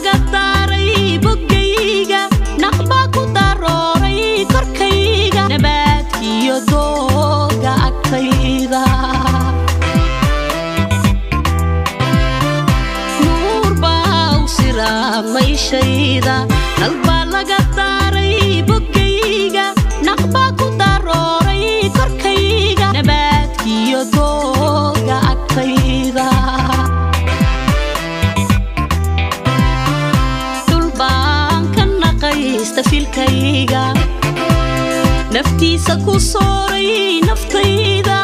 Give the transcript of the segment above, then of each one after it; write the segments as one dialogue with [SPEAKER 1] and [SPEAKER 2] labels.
[SPEAKER 1] laga daaray bogayga naqba ku darooray korkayga nabadkiyo dooga agtayda nuur baa u siraamay shayda naqba laga daaray bogayga naqba ku darooray korkayga nabadkiyo dooga agtayda filkayga naftiisa ku sooray naftayda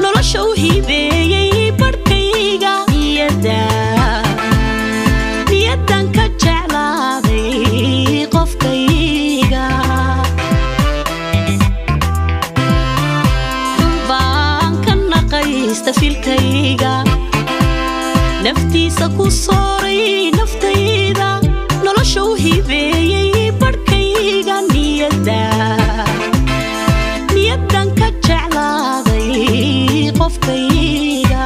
[SPEAKER 1] nolosha u hibeeyay barkayga niyadan ka jeclaaday qofkayga dulbaan ka naqaysta filkayga naftiisa ku sooray naftayda nolosha u hibeeyay niyadan ka jeclaaday qofkayga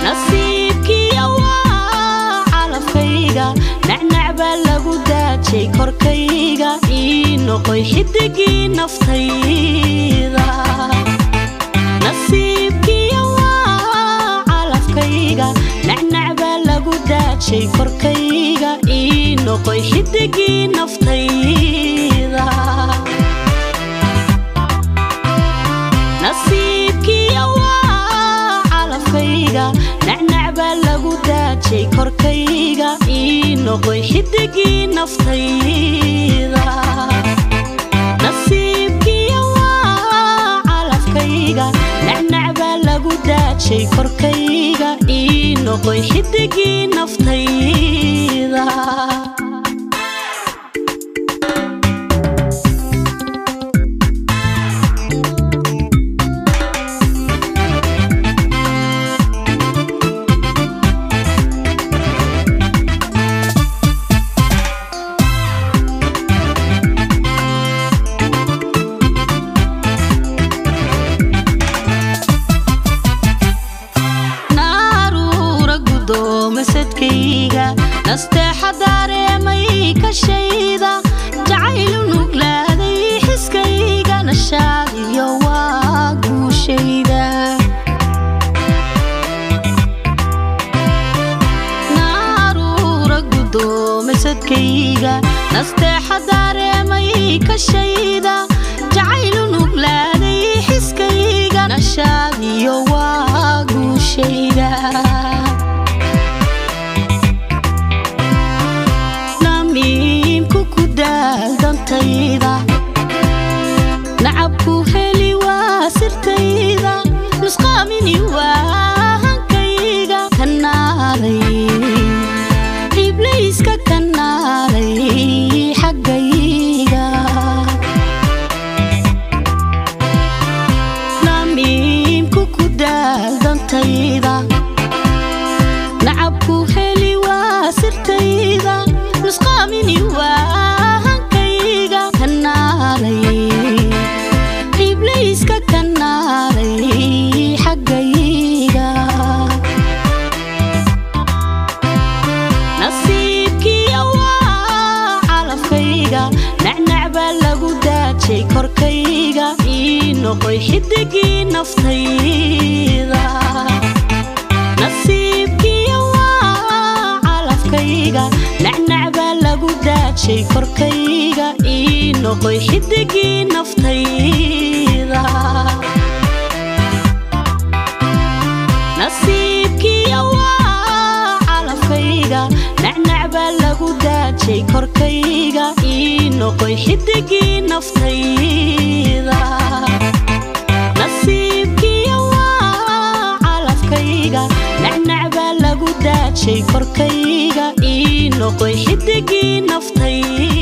[SPEAKER 1] nasiibkiya waa calafkayga nacnac baa lagu daajay korkayga ii noqoy xidigii naftayda nasiibkiya waa calafkayga nacnac baa lagu daajay korkayga noqoy xidigii naftayda nasiibkiya waa calafkayga nacnac baa lagu daajay korkayga ii noqoy xidigii naftayda nasiibkiya waa calafkayga nacnac baa lagu daajay korkayga ii noqoy xidigii naftayda nasteexa dareemay ka shayda jacaylu nuglaaday xiskayga nashaadiyo waa guushayda naaruura gudoomasadkayga nasteexa dareemay ka shayda jacaylu nuglaaday xiskayga nashaadiyo waa guushayda nacabku heli waa sirtayda nusqaamini waa hankayga ka naaray iblayska ka naaray xaggayga namiimku ku daaldantayda nacabku heli waa sirtayda nusqaamini waa iblayska ka naaray xaggayga nasiibkiya waa calafkayga nacnac baa lagu daajay korkayga ii noqoy xidigii naftayda nasiibkiya waa calafkayga nacnac baa lagu daajay korkayga ii noqoy xidigii naftayda nasiibkiya waa calafkayga nacnac baa lagu daajay korkayga ii noqoy xidigii naftayda nasiibkiya waa calafkayga nacnac baa lagu daajay korkayga ii noqoy xidigii naftayda